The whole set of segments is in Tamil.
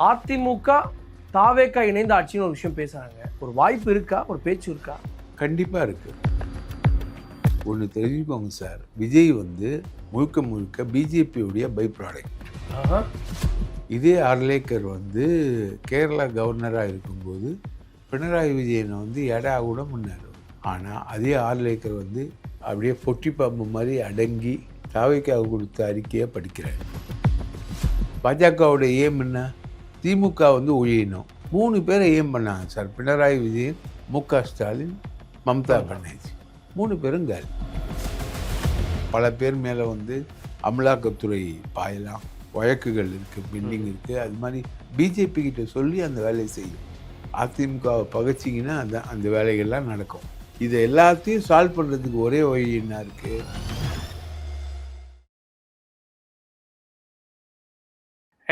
அதிமுக தாவேக்கா இணைந்த ஆட்சின்னு ஒரு விஷயம் பேசுறாங்க. ஒரு வாய்ப்பு இருக்கா? ஒரு பேச்சு இருக்கா? கண்டிப்பாக இருக்குது. ஒன்று தெரிஞ்சுக்கோங்க சார், விஜய் முழுக்க முழுக்க பிஜேபியுடைய பை ப்ராடக்ட். இதே ஆர்லேக்கர் கேரளா கவர்னராக இருக்கும்போது பினராயி விஜயனை எடா கூட முன்னார். ஆனால் அதே ஆர்லேக்கர் அப்படியே பொட்டி பாம்பு மாதிரி அடங்கி தாவேக்காவை கொடுத்த அறிக்கையை படிக்கிறார். பாஜகவோட ஏம் என்ன? திமுக ஒழியணும். 3 பேரை ஏம் பண்ணாங்க சார். பினராயி விஜயன், மு.க. ஸ்டாலின், மம்தா பானர்ஜி. 3 பேரும் காலி. பல பேர் மேலே அமலாக்கத்துறை பாயலாம், வழக்குகள் இருக்குது, பெண்டிங் இருக்குது. அது மாதிரி பிஜேபி கிட்ட சொல்லி அந்த வேலையை செய்யும். அதிமுகவை பகைச்சிங்கன்னா அந்த வேலைகள்லாம் நடக்கும். இதை எல்லாத்தையும் சால்வ் பண்ணுறதுக்கு ஒரே வழி என்ன இருக்குது?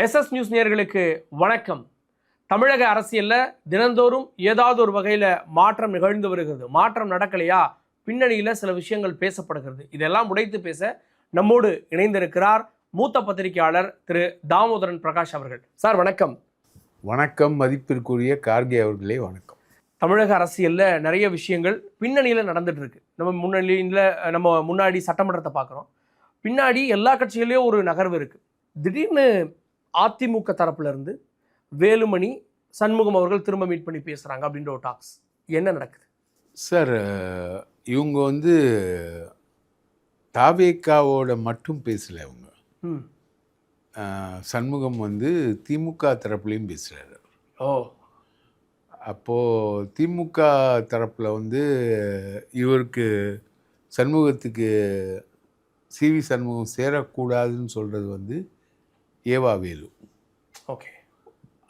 எஸ்எஸ் நியூஸ் நேயர்களுக்கு வணக்கம். தமிழக அரசியலில் தினந்தோறும் ஏதாவது ஒரு வகையில் மாற்றம் நிகழ்ந்து வருகிறது. மாற்றம் நடக்கலையா? பின்னணியில் சில விஷயங்கள் பேசப்படுகிறது. இதெல்லாம் உடைத்து பேச நம்மோடு இணைந்திருக்கிறார் மூத்த பத்திரிகையாளர் திரு தாமோதரன் பிரகாஷ் அவர்கள். சார் வணக்கம். வணக்கம். மதிப்பிற்குரிய கார்கே அவர்களே வணக்கம். தமிழக அரசியலில் நிறைய விஷயங்கள் பின்னணியில் நடந்துட்டு இருக்கு. நம்ம முன்னாடி சட்டமன்றத்தை பார்க்குறோம், பின்னாடி எல்லா கட்சிகளையும் ஒரு நகர்வு இருக்குது. திடீர்னு அதிமுக தரப்புல இருந்து வேலுமணி, சண்முகம் அவர்கள் திரும்ப மீட் பண்ணி பேசுகிறாங்க அப்படின்ற ஒரு டாக்ஸ் என்ன நடக்குது சார்? இவங்க தாவேக்காவோட மட்டும் பேசலை. அவங்க சண்முகம் திமுக தரப்புலையும் பேசுகிறாரு. ஓ, அப்போது திமுக தரப்பில் இவருக்கு சண்முகத்துக்கு சிவி சண்முகம் சேரக்கூடாதுன்னு சொல்கிறது ஏவா வேலு. ஓகே.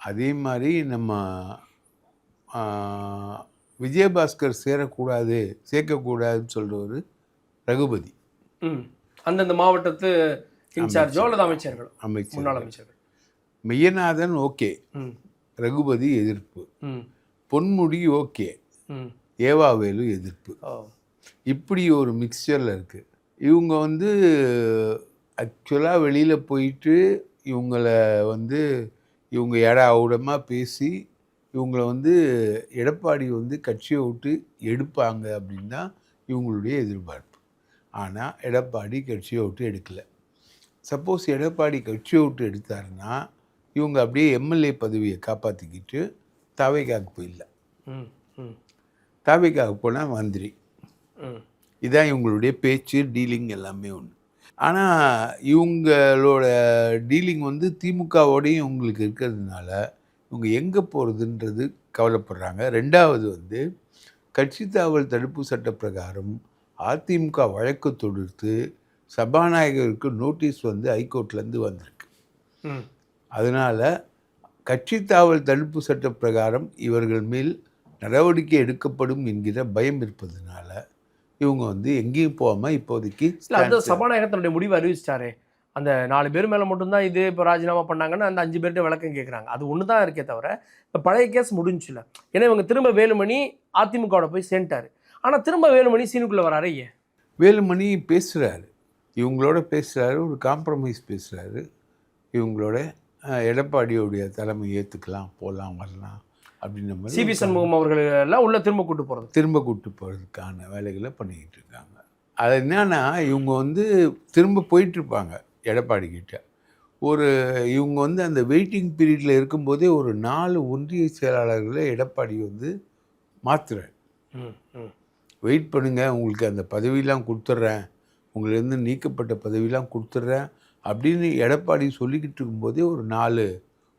அதே மாதிரி நம்ம விஜயபாஸ்கர் சேர்க்கக்கூடாதுன்னு சொல்கிறவர் ரகுபதி. அந்தந்த மாவட்டத்து இன்சார்ஜோ அல்லது அமைச்சர்கள், முன்னாள் அமைச்சர்கள். மெய்யநாதன் ஓகே, ரகுபதி எதிர்ப்பு. பொன்முடி ஓகே, ஏவா வேலு எதிர்ப்பு. இப்படி ஒரு மிக்சரில் இருக்குது. இவங்க ஆக்சுவலாக வெளியில் போயிட்டு இவங்களை இவங்க ஏடாவுடமாக பேசி இவங்களை எடப்பாடி கட்சியை விட்டு எடுப்பாங்க அப்படின்னு தான் இவங்களுடைய எதிர்பார்ப்பு. ஆனால் எடப்பாடி கட்சியை விட்டு எடுக்கலை. சப்போஸ் எடப்பாடி கட்சியை விட்டு எடுத்தாருன்னா இவங்க அப்படியே எம்எல்ஏ பதவியை காப்பாற்றிக்கிட்டு தாவேக்காவுக்கு போயிடலாம். தாவேக்காவுக்கு போனால் மந்திரி. இதுதான் இவங்களுடைய பேச்சு, டீலிங் எல்லாமே ஒன்று. ஆனால் இவங்களோட டீலிங் திமுகவோடையும் இவங்களுக்கு இருக்கிறதுனால இவங்க எங்கே போகிறதுன்றது கவலைப்படுறாங்க. ரெண்டாவது கட்சி தாவல் தடுப்பு சட்ட பிரகாரம் அதிமுக வழக்கு தொடுத்து சபாநாயகருக்கு நோட்டீஸ் ஹைகோர்ட்லேருந்து வந்திருக்கு. அதனால் கட்சி தாவல் தடுப்பு சட்ட பிரகாரம் இவர்கள் மேல் நடவடிக்கை எடுக்கப்படும் என்கிற பயம் இருப்பதனால இவங்க எங்கேயும் போகாமல் இப்போதைக்கு சபாநாயகர் தன்னுடைய முடிவு அறிவிச்சிட்டாரே. அந்த 4 பேர் மேலே மட்டும்தான் இது இப்போ ராஜினாமா பண்ணாங்கன்னா அந்த 5 பேர்கிட்ட விளக்கம் கேட்குறாங்க. அது ஒன்று தான் இருக்கே தவிர இப்போ பழைய கேஸ் முடிஞ்சுல. ஏன்னா இவங்க திரும்ப வேலுமணி அதிமுகவோட போய் சேர்ந்துட்டாரு. ஆனால் திரும்ப வேலுமணி சீனுக்குள்ளே வராரு. ஏன்? வேலுமணி பேசுகிறாரு, இவங்களோட பேசுகிறாரு, ஒரு காம்ப்ரமைஸ் பேசுகிறாரு. இவங்களோட எடப்பாடியோடைய தலைமை ஏற்றுக்கலாம், போகலாம், வரலாம் அப்படின்ற மாதிரி சிவி சண்முகம் அவர்கள் எல்லாம் உள்ள திரும்ப கூட்டு போகிறதுக்கான வேலைகளை பண்ணிக்கிட்டு இருக்காங்க. அது என்னன்னா இவங்க திரும்ப போயிட்டுருப்பாங்க எடப்பாடி கிட்ட. இவங்க அந்த வெயிட்டிங் பீரியடில் இருக்கும்போதே ஒரு 4 ஒன்றிய செயலாளர்களை எடப்பாடி மாற்றுறாரு. வெயிட் பண்ணுங்கள், உங்களுக்கு அந்த பதவியெலாம் கொடுத்துட்றேன், உங்களிலேருந்து நீக்கப்பட்ட பதவியெலாம் கொடுத்துட்றேன் அப்படின்னு எடப்பாடி சொல்லிக்கிட்டு இருக்கும்போதே ஒரு 4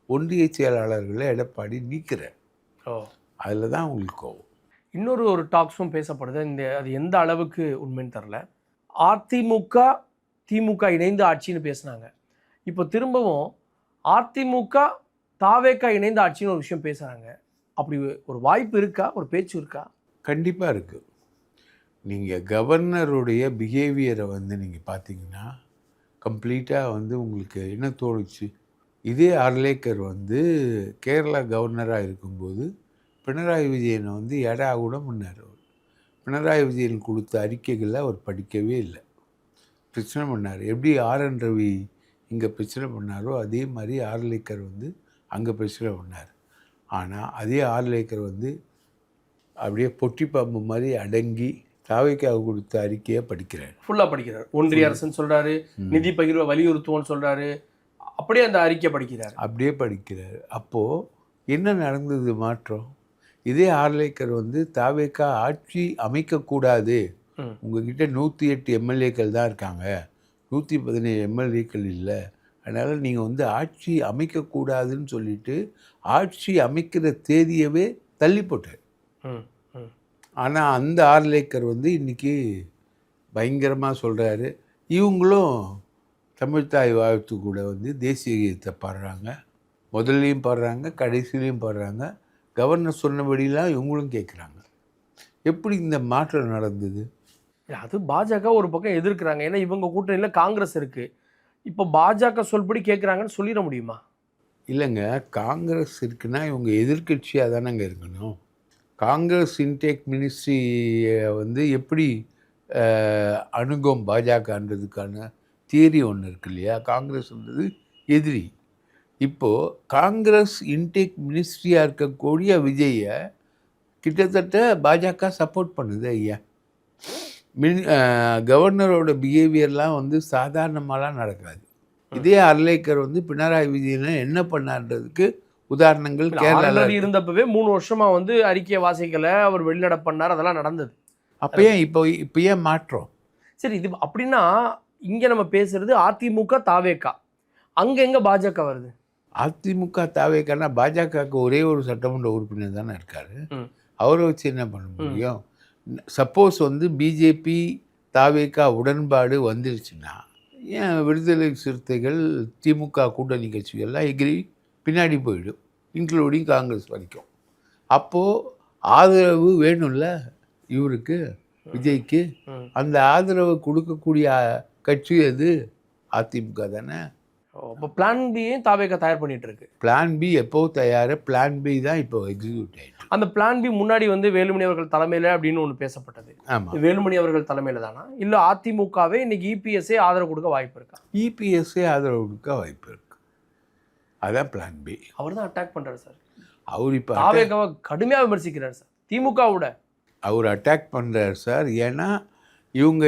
ஒன்றிய செயலாளர்களை எடப்பாடி நீக்கிறார். அதில் தான் உங்களுக்கு கோவம். இன்னொரு டாக்ஸும் பேசப்படுது. அது எந்த அளவுக்கு உண்மைன்னு தெரில. அதிமுக திமுக இணைந்து ஆட்சின்னு பேசுனாங்க. இப்போ திரும்பவும் அதிமுக தாவேக்கா இணைந்த ஆட்சின்னு ஒரு விஷயம் பேசுகிறாங்க. அப்படி ஒரு வாய்ப்பு இருக்கா? ஒரு பேச்சு இருக்கா? கண்டிப்பாக இருக்குது. நீங்கள் கவர்னருடைய பிஹேவியரை நீங்கள் பார்த்தீங்கன்னா கம்ப்ளீட்டாக உங்களுக்கு என்ன தோணுச்சு? இதே ஆர்லேக்கர் கேரளா கவர்னராக இருக்கும்போது பினராயி விஜயனை எடா கூட முன்னார். பினராயி விஜயன் கொடுத்த அறிக்கைகளை அவர் படிக்கவே இல்லை, பிரச்சனை பண்ணார். எப்படி ஆர்.என். ரவி இங்கே பிரச்சனை பண்ணாரோ அதே மாதிரி ஆர்லேக்கர் அங்கே பிரச்சனை பண்ணார். ஆனால் அதே ஆர்லேக்கர் வந்து அப்படியே பொட்டி பாம்பு மாதிரி அடங்கி தாவைக்காக கொடுத்த அறிக்கையை படிக்கிறார். ஃபுல்லாக படிக்கிறார். ஒன்றிய அரசுன்னு சொல்கிறாரு, நிதி பகிர்வை வலியுறுத்துவோன்னு சொல்கிறாரு, அப்படியே அந்த அறிக்கை படிக்கிறார். அப்படியே படிக்கிறார். அப்போது என்ன நடந்தது மாற்றம்? இதே ஆர்லேக்கர் வந்து தாவேக்கா ஆட்சி அமைக்கக்கூடாது, உங்ககிட்ட 108 எம்எல்ஏக்கள் தான் இருக்காங்க, 117 எம்எல்ஏக்கள் இல்லை, அதனால் நீங்கள் வந்து ஆட்சி அமைக்கக்கூடாதுன்னு சொல்லிட்டு ஆட்சி அமைக்கிற தேதியவே தள்ளி போட்டார். ஆனால் அந்த ஆர்லேக்கர் வந்து இன்றைக்கி பயங்கரமாக சொல்கிறாரு. இவங்களும் தமிழ்த்தாய் வாழ்த்து கூட வந்து தேசிய கீதத்தை பாடுறாங்க, முதல்லையும் பாடுறாங்க, கடைசிலையும் பாடுறாங்க. கவர்னர் சொன்னபடிலாம் இவங்களும் கேட்குறாங்க. எப்படி இந்த மாற்றம் நடந்தது? அது பாஜக ஒரு பக்கம் எதிர்க்கிறாங்க. ஏன்னா இவங்க கூட்டணியில் காங்கிரஸ் இருக்குது. இப்போ பாஜக சொல்படி கேட்குறாங்கன்னு சொல்லிட முடியுமா? இல்லைங்க, காங்கிரஸ் இருக்குன்னா இவங்க எதிர்கட்சியாக தானேங்க இருக்கணும். காங்கிரஸ் இன்டேக் மினிஸ்ட்ரியை வந்து எப்படி அணுகும் பாஜகன்றதுக்கான தியரி ஒன்று இருக்கு இல்லையா? காங்கிரஸ்ன்றது எதிரி. இப்போது காங்கிரஸ் இன்டேக் மினிஸ்ட்ரியாக இருக்கக்கூடிய விஜயை கிட்டத்தட்ட பாஜக சப்போர்ட் பண்ணுது. ஐயா, கவர்னரோட பிஹேவியர்லாம் வந்து சாதாரணமாலாம் நடக்காது. இதே அர்லேக்கர் வந்து பினராயி விஜயனை என்ன பண்ணான்றதுக்கு உதாரணங்கள் கேரளாவில் இருந்தப்பவே 3 வருஷமா வந்து அறிக்கையை வாசிக்கலை, அவர் வெளிநட பண்ணார், அதெல்லாம் நடந்தது. அப்போ ஏன் இப்போ ஏன் மாற்றம்? சரி, இது அப்படின்னா இங்கே நம்ம பேசுறது அதிமுக தாவேக்கா, அங்கே எங்கே பாஜக வருது? அதிமுக தாவேக்கானா பாஜகவுக்கு ஒரே ஒரு சட்டமன்ற உறுப்பினர் தானே இருக்காரு, அவரை வச்சு என்ன பண்ண முடியும்? சப்போஸ் வந்து பிஜேபி தாவேக்கா உடன்பாடு வந்துருச்சுன்னா ஏன் விடுதலை சிறுத்தைகள் திமுக கூட்டணி கட்சிகள்லாம் எகிரி பின்னாடி போயிடும், இன்க்ளூடிங் காங்கிரஸ் வரைக்கும். அப்போது ஆதரவு வேணும்ல இவருக்கு, விஜய்க்கு. அந்த ஆதரவு கொடுக்கக்கூடிய கட்சி எது? அதிமுக தானே. இப்போ பிளான் பியும் தாவேக்கா தயார் பண்ணிட்டு இருக்கு. பிளான் பி எப்போ தயார்? பிளான் பி தான் இப்போ எக்ஸிக்யூட் ஆகிட்டு. அந்த பிளான் பி முன்னாடி வந்து வேலுமணி அவர்கள் தலைமையில் அப்படின்னு ஒன்று பேசப்பட்டது. ஆமாம், வேலுமணி அவர்கள் தலைமையில் தானா, இல்லை அதிமுகவே இன்னைக்கு இபிஎஸ்ஏ ஆதரவு கொடுக்க வாய்ப்பு இருக்கா? இபிஎஸ்ஏ ஆதரவு கொடுக்க வாய்ப்பு இருக்கு. அதான் பிளான் பி. அவர் தான் அட்டாக் பண்ணுறாரு சார். அவர் இப்போ தாவேக்காவை கடுமையாக விமர்சிக்கிறார் சார், திமுகவோட. அவர் அட்டாக் பண்ணுறார் சார். ஏன்னா இவங்க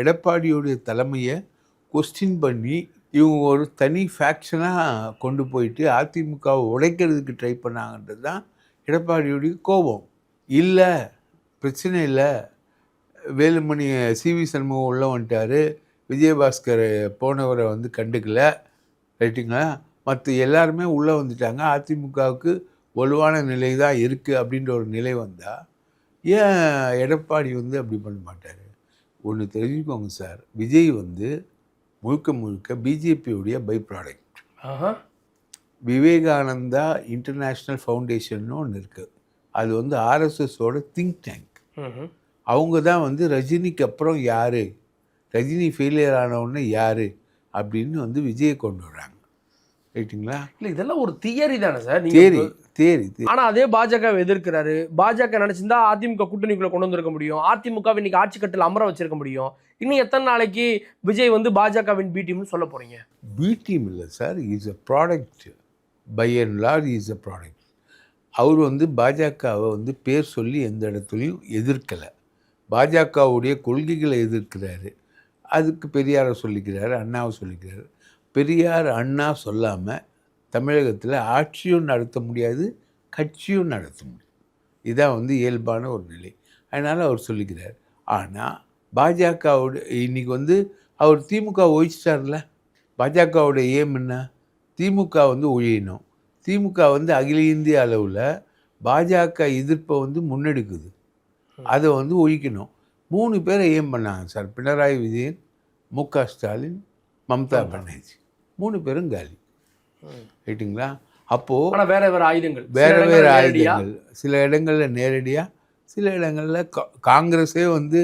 எடப்பாடியுடைய தலைமையை கொஸ்டின் பண்ணி இவங்க ஒரு தனி ஃபேக்ஷனாக கொண்டு போயிட்டு அதிமுகவை உடைக்கிறதுக்கு ட்ரை பண்ணாங்கன்றது தான் எடப்பாடியுடைய கோபம். இல்லை, பிரச்சனை இல்லை, வேலுமணி சிவி சண்முகம் உள்ளே வந்துட்டார், விஜயபாஸ்கர் போனவரை வந்து கண்டுக்கல, ரைட்டுங்களா, மற்ற எல்லாருமே உள்ளே வந்துட்டாங்க, அதிமுகவுக்கு வலுவான நிலை தான் இருக்குது அப்படின்ற ஒரு நிலை வந்தால் ஏன் எடப்பாடி வந்து அப்படி பண்ண மாட்டார்? ஒன்று தெரிஞ்சுக்கோங்க சார், விஜய் வந்து முழுக்க முழுக்க பிஜேபியுடைய by product. Vivekananda international foundation ஒன்று இருக்குது, அது வந்து ஆர்எஸ்எஸோட திங்க் டேங்க். அவங்க தான் வந்து ரஜினிக்கு அப்புறம் யார், ரஜினி ஃபெயிலியர் ஆனவுடனே யார் அப்படின்னு வந்து விஜயை கொண்டு வர்றாங்க, ரைட்டுங்களா? இல்லை, இதெல்லாம் ஒரு தியரி தானே சார்? தேரி. ஆனால் அதே பாஜக எதிர்க்கிறாரு. பாஜக நினச்சிருந்தா அதிமுக கூட்டணிக்குள்ளே கொண்டு வந்திருக்க முடியும், அதிமுகவை இன்னைக்கு ஆட்சி கட்டில் அமர வச்சிருக்க முடியும். இன்னும் எத்தனை நாளைக்கு விஜய் வந்து பாஜகவின் பி டீம்னு சொல்ல போகிறீங்க? பி டீம் இல்லை sir, is a product. By and large is a product. அவர் வந்து பாஜகவை வந்து பேர் சொல்லி எந்த இடத்துலையும் எதிர்க்கலை, பாஜகவுடைய கொள்கைகளை எதிர்க்கிறாரு. அதுக்கு பெரியாரை சொல்லிக்கிறாரு, அண்ணாவை சொல்லிக்கிறாரு. பெரியார் அண்ணா சொல்லாமல் தமிழகத்தில் ஆட்சியும் நடத்த முடியாது, கட்சியும் நடத்த முடியும். இதான் வந்து இயல்பான ஒரு நிலை. அதனால் அவர் சொல்லிக்கிறார். ஆனால் பாஜகவோட இன்றைக்கி வந்து அவர் திமுக ஒழிச்சிட்டார்ல. பாஜகவோட ஏம் என்ன? திமுக வந்து ஒழியணும். திமுக வந்து அகில இந்திய அளவில் பாஜக எதிர்ப்பை வந்து முன்னெடுக்குது, அதை வந்து ஒழிக்கணும். 3 பேரை ஏம் பண்ணாங்க சார், பினராயி விஜயன், மு.க. ஸ்டாலின், மம்தா பானர்ஜி. 3 பேரும் காலி, ரைட்டுங்களா? அப்போது வேறு ஆயுதங்கள், சில இடங்களில் நேரடியாக, சில இடங்களில் காங்கிரஸே வந்து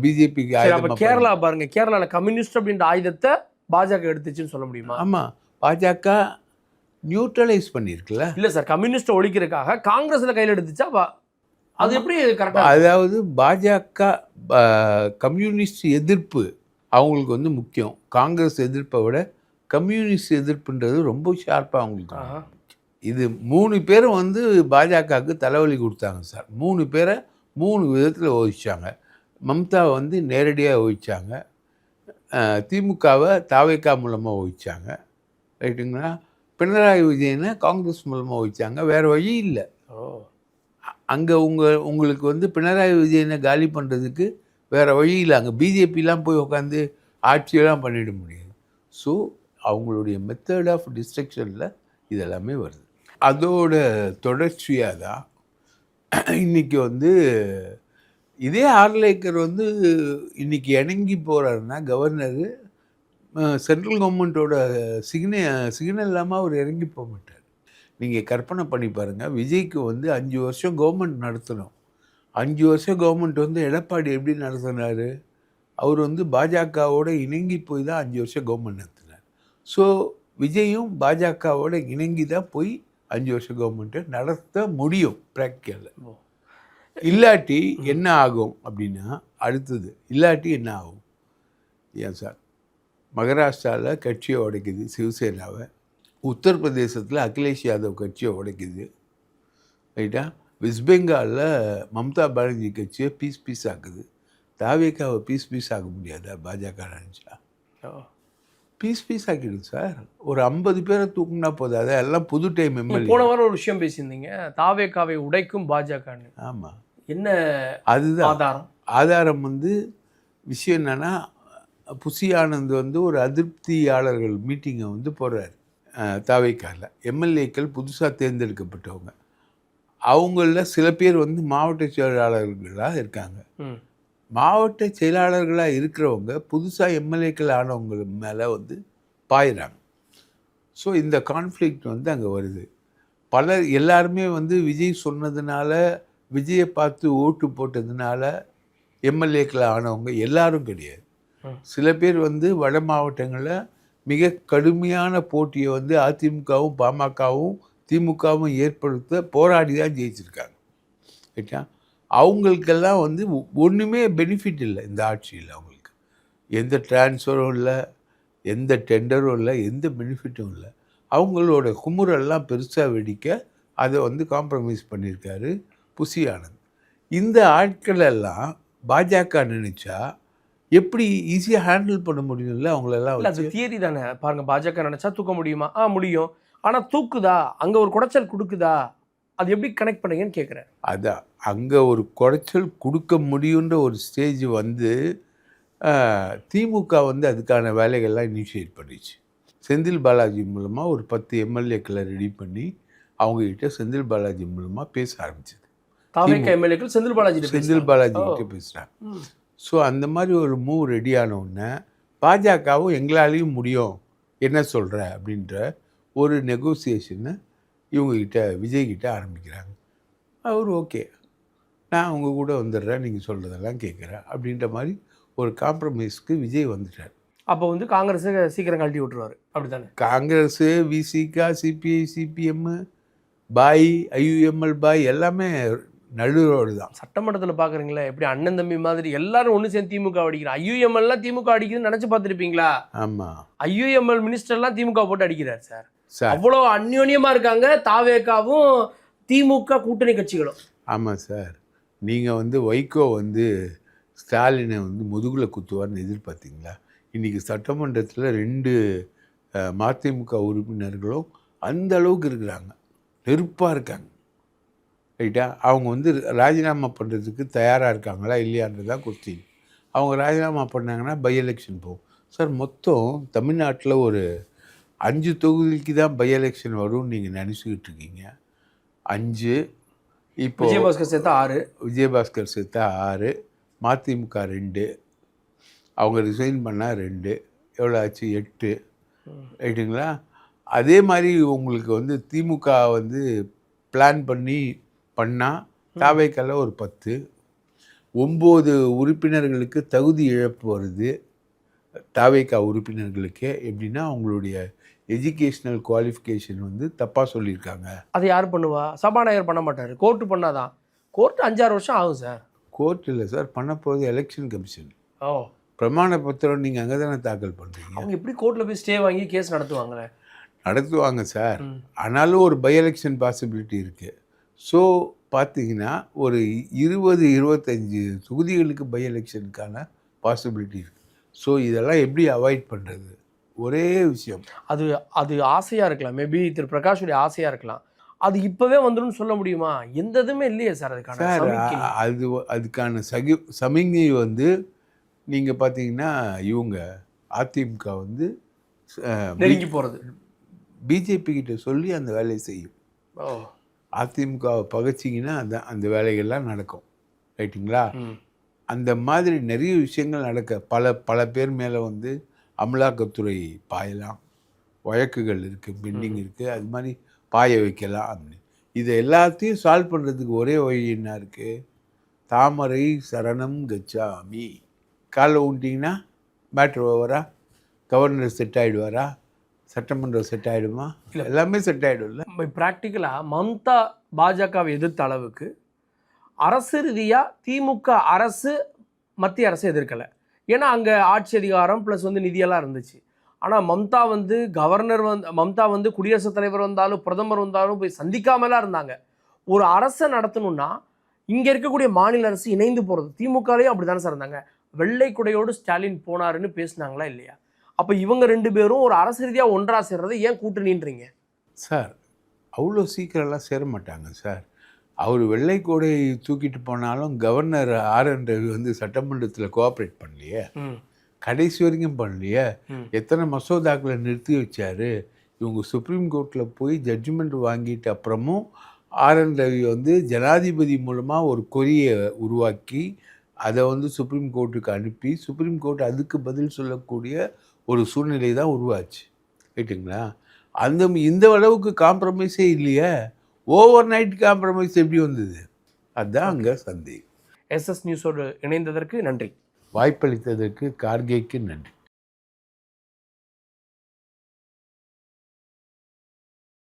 பிஜேபிக்கு ஆயுதம். கேரளா பாருங்க, கேரளாவில் கம்யூனிஸ்ட் அப்படின்ற ஆயுதத்தை பாஜக எடுத்துச்சுன்னு சொல்ல முடியுமா? ஆமாம், பாஜக நியூட்ரலைஸ் பண்ணியிருக்குல்ல. இல்லை சார், கம்யூனிஸ்ட்டை ஒழிக்கிறதுக்காக காங்கிரஸில் கையில் எடுத்துச்சா? அது எப்படி கரெக்டாக? அதாவது பாஜக கம்யூனிஸ்ட் எதிர்ப்பு அவங்களுக்கு வந்து முக்கியம், காங்கிரஸ் எதிர்ப்பை விட கம்யூனிஸ்ட் எதிர்ப்புன்றது ரொம்ப ஷார்ப்பாக அவங்களுக்கு. ஆஹா. இது 3 பேரும் வந்து பாஜகவுக்கு தலைவலி கொடுத்தாங்க சார். 3 பேரை 3 விதத்தில் ஒழிச்சாங்க. மம்தாவை வந்து நேரடியாக ஒழிச்சாங்க, திமுகவை தாவேகா மூலமாக ஒழிச்சாங்க, ரைட்டுங்களா. பினராயி விஜயனை காங்கிரஸ் மூலமாக ஒழிச்சாங்க. வேறு வழி இல்லை. அங்கே உங்களுக்கு வந்து பினராயி விஜயனை காலி பண்ணுறதுக்கு வேறு வழி இல்லை. அங்கே பிஜேபிலாம் போய் உட்காந்து ஆட்சியெல்லாம் பண்ணிட முடியாது. ஸோ அவங்களுடைய மெத்தட் ஆஃப் டிஸ்ட்ரக்ஷனில் இதெல்லாமே வருது. அதோட தொடர்ச்சியாக தான் இன்றைக்கி வந்து இதே ஆர்லேக்கர் வந்து இன்றைக்கி இணங்கி போகிறாருன்னா கவர்னரு சென்ட்ரல் கவர்மெண்ட்டோட சிக்னல் இல்லாமல் அவர் இறங்கி போக மாட்டார். நீங்கள் கற்பனை பண்ணி பாருங்கள், விஜய்க்கு வந்து 5 வருஷம் கவர்மெண்ட் நடத்தணும். 5 வருஷம் கவர்மெண்ட் வந்து எடப்பாடி எப்படி நடத்தினார்? அவர் வந்து பாஜகவோட இணங்கி போய் தான் 5 வருஷம் கவர்மெண்ட் நடத்தினார். ஸோ விஜயும் பாஜகவோட இணங்கி தான் போய் 5 வருஷம் கவர்மெண்ட்டை நடத்த முடியும் ப்ராக்டிக்கலில். இல்லாட்டி என்ன ஆகும் அப்படின்னா, அடுத்தது இல்லாட்டி என்ன ஆகும்? ஏன் சார், மகாராஷ்டிராவில் கட்சியை உடைக்குது சிவசேனாவை, உத்தரப்பிரதேசத்தில் அகிலேஷ் யாதவ் கட்சியை உடைக்குது, ரைட்டா. வெஸ்ட் பெங்காலில் மம்தா பானர்ஜி கட்சியை பீஸ் ஆக்குது. தாவேக்காவை பீஸ் ஆக்க முடியாதா பாஜக நினச்சா? பீஸ் ஆக்கிடும் சார். ஒரு 50 பேரை தூக்குனா போதும். அதை எல்லாம் புது டைம் எம்எல்ஏ. போன வாரம் ஒரு விஷயம் பேசியிருந்தீங்க, தாவேக்காவை உடைக்கும் பாஜகன்னு. ஆமாம், என்ன அதுதான் ஆதாரம்? ஆதாரம் வந்து விஷயம் என்னென்னா, புசி ஆனந்த் வந்து ஒரு அதிருப்தியாளர்கள் மீட்டிங்கை வந்து போடுறாரு தாவேக்காவில். எம்எல்ஏக்கள் புதுசாக தேர்ந்தெடுக்கப்பட்டவங்க, அவங்களில் சில பேர் வந்து மாவட்ட செயலாளர்களாக இருக்காங்க. மாவட்ட செயலாளர்களாக இருக்கிறவங்க புதுசாக எம்எல்ஏக்கள் ஆனவங்க மேலே வந்து பாயிறாங்க. ஸோ இந்த கான்ஃப்ளிக்ட் வந்து அங்கே வருது. எல்லாருமே வந்து விஜய் சொன்னதுனால, விஜயை பார்த்து ஓட்டு போட்டதுனால எம்எல்ஏக்கள் ஆனவங்க எல்லாரும் கிடையாது. சில பேர் வந்து வட மாவட்டங்களில் மிக கடுமையான போட்டியை வந்து அதிமுகவும் பாமகவும் திமுகவும் ஏற்படுத்த போராடி தான் ஜெயிச்சிருக்காங்க, ரைட்டா. அவங்களுக்கெல்லாம் வந்து ஒன்றுமே பெனிஃபிட் இல்லை இந்த ஆட்சியில். அவங்களுக்கு எந்த டிரான்ஸ்ஃபரும் இல்லை, எந்த டெண்டரும் இல்லை, எந்த பெனிஃபிட்டும் இல்லை. அவங்களோட குமுறெல்லாம் பெருசாக வெடிக்க அதை வந்து காம்ப்ரமைஸ் பண்ணியிருக்காரு புசி ஆனந்த். இந்த ஆட்களெல்லாம் பாஜக நினச்சா எப்படி ஈஸியாக ஹேண்டில் பண்ண முடியும்ல அவங்களெல்லாம். அது தியரி தானே. பாருங்கள், பாஜக நினச்சா தூக்க முடியுமா? முடியும். ஆனால் தூக்குதா? அங்கே ஒரு குடைச்சல் கொடுக்குதா? அது எப்படி கனெக்ட் பண்ணீங்கன்னு கேட்குறேன். அதான், அங்கே ஒரு குடைச்சல் கொடுக்க முடியுன்ற ஒரு ஸ்டேஜ் வந்து திமுக வந்து அதுக்கான வேலைகள்லாம் இனிஷியேட் பண்ணிச்சு. செந்தில் பாலாஜி மூலமாக ஒரு 10 எம்எல்ஏக்களை ரெடி பண்ணி அவங்ககிட்ட செந்தில் பாலாஜி மூலமாக பேச ஆரம்பிச்சது. எம்எல்ஏக்கள் செந்தில் பாலாஜி கிட்ட பேசுகிறாங்க. ஸோ அந்த மாதிரி ஒரு மூவ் ரெடி ஆனவுடனே பாஜகவும் எங்களாலேயும் முடியும், என்ன சொல்கிற அப்படின்ற ஒரு நெகோசியேஷனை இவங்ககிட்ட விஜய்கிட்ட ஆரம்பிக்கிறாங்க. அவர் ஓகே, நான் உங்கள் கூட வந்துடுறேன், நீங்கள் சொல்கிறதெல்லாம் கேட்குறேன் அப்படின்ற மாதிரி ஒரு காம்ப்ரமைஸ்க்கு விஜய் வந்துட்டார். அப்போ வந்து காங்கிரஸை சீக்கிரம் கழட்டி விட்டுருவார், அப்படி தானே? காங்கிரஸு, விசிகா, சிபிஐ, சிபிஎம், பாய், ஐயுஎம்எல் பாய் எல்லாமே நடுரோடு தான். சட்டமன்றத்தில் பார்க்குறீங்களா எப்படி அண்ணன் தம்பி மாதிரி எல்லாரும் ஒன்று சேர்ந்து திமுக அடிக்கிறான். ஐயுஎம்எல்லாம் திமுக அடிக்குதுன்னு நினச்சி பார்த்துருப்பீங்களா? ஆமாம், ஐயுஎம்எல் மினிஸ்டர்லாம் திமுக போட்டு அடிக்கிறார் சார். அவ்வளோ அந்யோன்யமாக இருக்காங்க தாவேக்காவும் திமுக கூட்டணி கட்சிகளும். ஆமாம் சார், நீங்கள் வந்து வைகோ வந்து ஸ்டாலினை வந்து முதுகில் குத்துவார்னு எதிர்பார்த்தீங்களா? இன்றைக்கி சட்டமன்றத்தில் 2 மதிமுக உறுப்பினர்களும் அந்த அளவுக்கு இருக்கிறாங்க, நெருப்பாக இருக்காங்க, ரைட்டா. அவங்க வந்து ராஜினாமா பண்ணுறதுக்கு தயாராக இருக்காங்களா இல்லையான்றதான் கொஸ்டின். அவங்க ராஜினாமா பண்ணாங்கன்னா பை எலெக்ஷன் போகும் சார். மொத்தம் தமிழ்நாட்டில் ஒரு 5 தொகுதிக்கு தான் பை எலெக்ஷன் வரும்னு நீங்கள் நினச்சிக்கிட்டு இருக்கீங்க. 5, இப்போ விஜயபாஸ்கர் சேர்த்தா 6, விஜயபாஸ்கர் சேர்த்தா 6, மதிமுக 2, அவங்க ரிசைன் பண்ணால் 2, எவ்வளோ ஆச்சு? 8, ரைட்டுங்களா. அதே மாதிரி உங்களுக்கு வந்து திமுக வந்து பிளான் பண்ணால் தாவேக்கால ஒரு 10, 9 உறுப்பினர்களுக்கு தகுதி இழப்பு வருது தாவேக்கா உறுப்பினர்களுக்கு. எப்படின்னா அவங்களுடைய எஜுகேஷ்னல் குவாலிஃபிகேஷன் வந்து தப்பாக சொல்லியிருக்காங்க. அதை யார் பண்ணுவா? சபாநாயகர் பண்ண மாட்டார், கோர்ட்டு பண்ணாதான். கோர்ட்டு 5-6 வருஷம் ஆகும் சார். கோர்ட் இல்லை சார், பண்ண போகிறது எலெக்ஷன் கமிஷன். பிரமாண பத்திரம் நீங்கள் அங்கே தானே தாக்கல் பண்ணுறீங்க. அவங்க எப்படி கோர்ட்டில் போய் ஸ்டே வாங்கி கேஸ் நடத்துவாங்களே? நடத்துவாங்க சார். ஆனாலும் ஒரு பை எலெக்ஷன் பாசிபிலிட்டி இருக்குது. ஸோ பார்த்தீங்கன்னா ஒரு 20-25 தொகுதிகளுக்கு பை எலெக்ஷனுக்கான பாசிபிலிட்டி இருக்குது. ஸோ இதெல்லாம் எப்படி அவாய்ட் பண்ணுறது? ஒரே விஷயம், அது அது ஆசையாக இருக்கலாம், மேபி திரு பிரகாஷுடைய ஆசையாக இருக்கலாம். அது இப்போவே வந்துடும் சொல்ல முடியுமா? எந்த இதுவுமே இல்லையே சார் அதுக்கான சார். சமிக்கை. அதுக்கான சமிக்ஞை வந்து நீங்கள் பார்த்தீங்கன்னா இவங்க அதிமுக வந்து நெருங்கி போகிறது பிஜேபி கிட்ட சொல்லி அந்த வேலையை செய்யும். அதிமுகவை பகைச்சிங்கன்னா அந்த வேலைகள்லாம் நடக்கும். ரைட்டுங்களா? அந்த மாதிரி நிறைய விஷயங்கள் நடக்க பல பேர் மேலே வந்து அமலாக்கத்துறை பாயலாம், வழக்குகள் இருக்குது, பெண்டிங் இருக்குது, அது மாதிரி பாய வைக்கலாம். அப்படி இதை எல்லாத்தையும் சால்வ் பண்ணுறதுக்கு ஒரே வழி என்ன இருக்குது? தாமரை சரணம் கச்சாமி. காலைல ஊண்டிங்கன்னா மேட்ரு ஓவரா? கவர்னர் செட் ஆகிடுவாரா? சட்டமன்றம் செட் ஆகிடுமா? இல்லை, எல்லாமே செட் ஆகிடும்ல. ப்ராக்டிக்கலாக மம்தா பாஜகவை எதிர்த்த அளவுக்கு அரசு ரீதியாக திமுக அரசு மத்திய அரசு எதிர்க்கலை. ஏன்னா அங்கே ஆட்சி அதிகாரம் ப்ளஸ் வந்து நிதியெல்லாம் இருந்துச்சு. ஆனால் மம்தா வந்து மம்தா வந்து குடியரசுத் தலைவர் வந்தாலும் பிரதமர் வந்தாலும் போய் சந்திக்காமலாம் இருந்தாங்க. ஒரு அரசை நடத்தணும்னா இங்கே இருக்கக்கூடிய மாநில அரசு இணைந்து போகிறது. திமுகலையும் அப்படி தானே சார் இருந்தாங்க. வெள்ளை குடையோடு ஸ்டாலின் போனாருன்னு பேசினாங்களா இல்லையா? அப்போ இவங்க 2 பேரும் ஒரு அரசு ரீதியாக ஒன்றாக சேர்றதை ஏன் கூட்டணின்றீங்க சார்? அவ்வளோ சீக்கிரம்லாம் சேர மாட்டாங்க சார். அவர் வெள்ளைக்கோடை தூக்கிட்டு போனாலும் கவர்னர் RN ரவி வந்து சட்டமன்றத்தில் கோஆப்ரேட் பண்ணலையே, கடைசி வரைக்கும் பண்ணலையே. எத்தனை மசோதாக்களை நிறுத்தி வச்சாரு. இவங்க சுப்ரீம் கோர்ட்டில் போய் ஜட்ஜ்மெண்ட் வாங்கிட்ட அப்புறமும் RN ரவி வந்து ஜனாதிபதி மூலமாக ஒரு கொரியை உருவாக்கி அதை வந்து சுப்ரீம் கோர்ட்டுக்கு அனுப்பி சுப்ரீம் கோர்ட் அதுக்கு பதில் சொல்லக்கூடிய ஒரு சூழ்நிலை தான் உருவாச்சு. ரைட்டுங்களா? இந்த அளவுக்கு காம்ப்ரமைஸே இல்லையே. ஓவர் நைட் காம்ப்ரமைஸ் எப்படி வந்தது? அதுதான் அங்கே சந்தேகம். SS நியூஸோடு இணைந்ததற்கு நன்றி. வாய்ப்பளித்ததற்கு கார்கேக்கு நன்றி.